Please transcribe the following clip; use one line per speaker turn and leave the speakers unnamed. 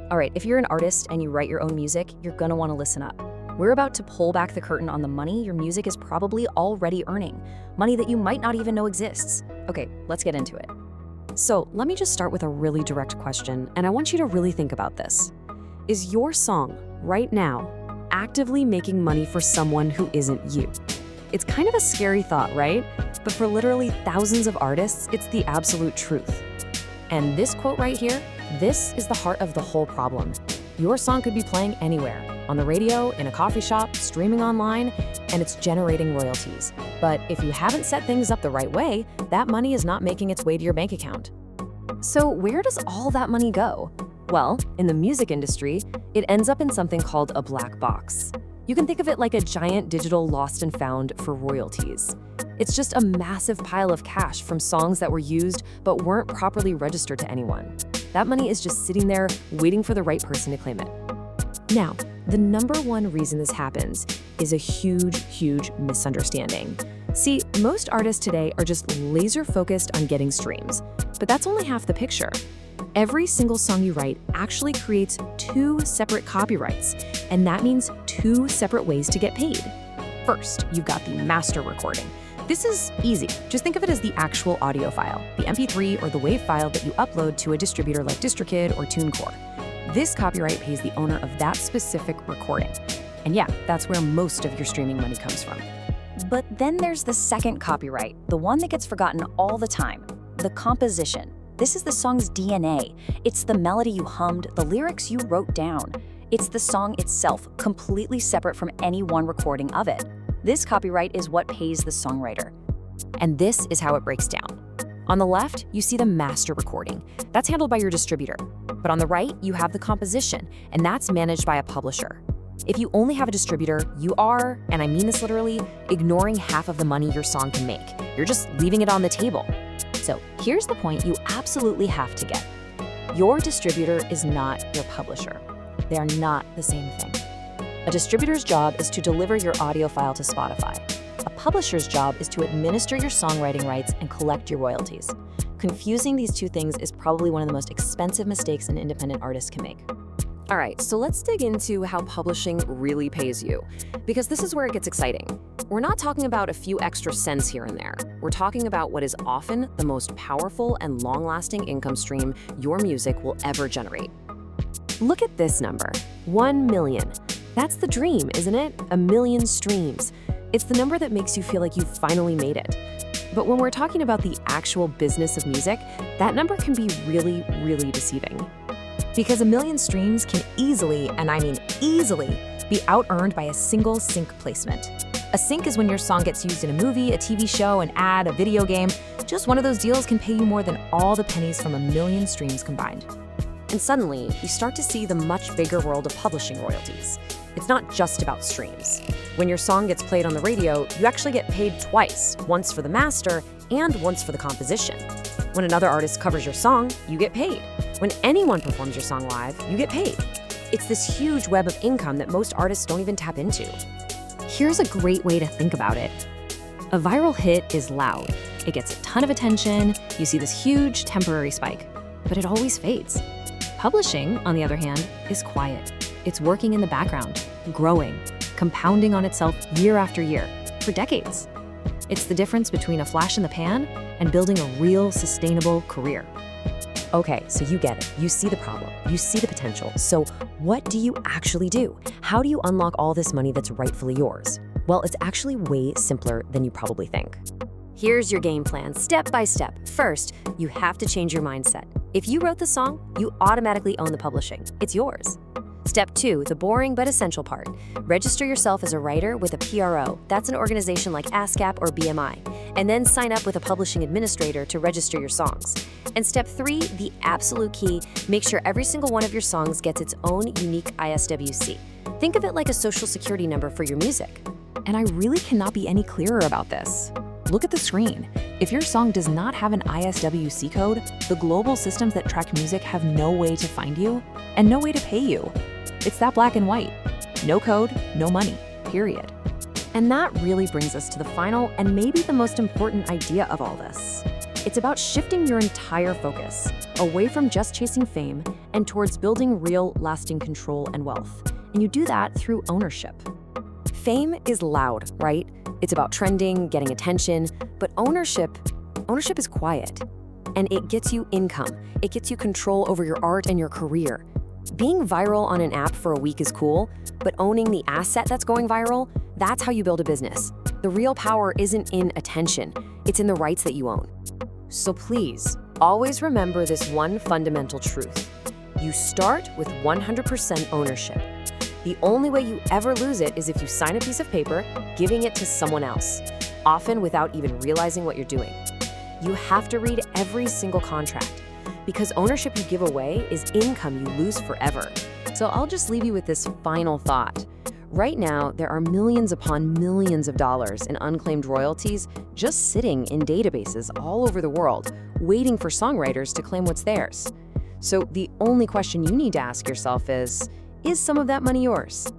All right, if you're an artist and you write your own music, you're gonna wanna listen up. We're about to pull back the curtain on the money your music is probably already earning, money that you might not even know exists. Okay, let's get into it. So let me just start with a really direct question, and I want you to really think about this. Is your song, right now, actively making money for someone who isn't you? It's kind of a scary thought, right? But for literally thousands of artists, it's the absolute truth. And this quote right here, this is the heart of the whole problem. Your song could be playing anywhere, on the radio, in a coffee shop, streaming online, and it's generating royalties. But if you haven't set things up the right way, that money is not making its way to your bank account. So where does all that money go? Well, in the music industry, it ends up in something called a black box. You can think of it like a giant digital lost and found for royalties. It's just a massive pile of cash from songs that were used but weren't properly registered to anyone. That money is just sitting there waiting for the right person to claim it. Now, the number one reason this happens is a huge misunderstanding. See, most artists today are just laser focused on getting streams, but that's only half the picture. Every single song you write actually creates 2 separate copyrights, and that means 2 separate ways to get paid. First, you've got the master recording. This is easy. Just think of it as the actual audio file, the MP3 or the WAV file that you upload to a distributor like DistroKid or TuneCore. This copyright pays the owner of that specific recording. And yeah, that's where most of your streaming money comes from.
But then there's the second copyright, the one that gets forgotten all the time, the composition. This is the song's DNA. It's the melody you hummed, the lyrics you wrote down. It's the song itself, completely separate from any one recording of it. This copyright is what pays the songwriter.
And this is how it breaks down. On the left, you see the master recording. That's handled by your distributor. But on the right, you have the composition, and that's managed by a publisher. If you only have a distributor, you are, and I mean this literally, ignoring half of the money your song can make. You're just leaving it on the table. So here's the point you absolutely have to get. Your distributor is not your publisher. They are not the same thing. A distributor's job is to deliver your audio file to Spotify. A publisher's job is to administer your songwriting rights and collect your royalties. Confusing these two things is probably one of the most expensive mistakes an independent artist can make. All right, so let's dig into how publishing really pays you, because this is where it gets exciting. We're not talking about a few extra cents here and there. We're talking about what is often the most powerful and long-lasting income stream your music will ever generate. Look at this number, 1 million. That's the dream, isn't it? 1 million streams. It's the number that makes you feel like you've finally made it. But when we're talking about the actual business of music, that number can be really deceiving. Because 1 million streams can easily, and I mean easily, be out-earned by a single sync placement. A sync is when your song gets used in a movie, a TV show, an ad, a video game. Just one of those deals can pay you more than all the pennies from 1 million streams combined. And suddenly, you start to see the much bigger world of publishing royalties. It's not just about streams. When your song gets played on the radio, you actually get paid twice, once for the master and once for the composition. When another artist covers your song, you get paid. When anyone performs your song live, you get paid. It's this huge web of income that most artists don't even tap into. Here's a great way to think about it. A viral hit is loud. It gets a ton of attention, you see this huge temporary spike, but it always fades. Publishing, on the other hand, is quiet. It's working in the background, growing, compounding on itself year after year, for decades. It's the difference between a flash in the pan and building a real, sustainable career. Okay, so you get it. You see the problem. You see the potential. So what do you actually do? How do you unlock all this money that's rightfully yours? Well, it's actually way simpler than you probably think. Here's your game plan, step by step. First, you have to change your mindset. If you wrote the song, you automatically own the publishing. It's yours. Step 2, the boring but essential part. Register yourself as a writer with a PRO. That's an organization like ASCAP or BMI. And then sign up with a publishing administrator to register your songs. And step 3, the absolute key, make sure every single one of your songs gets its own unique ISWC. Think of it like a social security number for your music. And I really cannot be any clearer about this. Look at the screen. If your song does not have an ISWC code, the global systems that track music have no way to find you and no way to pay you. It's that black and white. No code, no money, period. And that really brings us to the final and maybe the most important idea of all this. It's about shifting your entire focus away from just chasing fame and towards building real, lasting control and wealth. And you do that through ownership. Fame is loud, right? It's about trending, getting attention, but ownership is quiet. And it gets you income. It gets you control over your art and your career. Being viral on an app for a week is cool, but owning the asset that's going viral, that's how you build a business. The real power isn't in attention, it's in the rights that you own. So please, always remember this one fundamental truth. You start with 100% ownership. The only way you ever lose it is if you sign a piece of paper, giving it to someone else, often without even realizing what you're doing. You have to read every single contract, because ownership you give away is income you lose forever. So I'll just leave you with this final thought. Right now, there are millions upon millions of dollars in unclaimed royalties just sitting in databases all over the world, waiting for songwriters to claim what's theirs. So the only question you need to ask yourself is some of that money yours?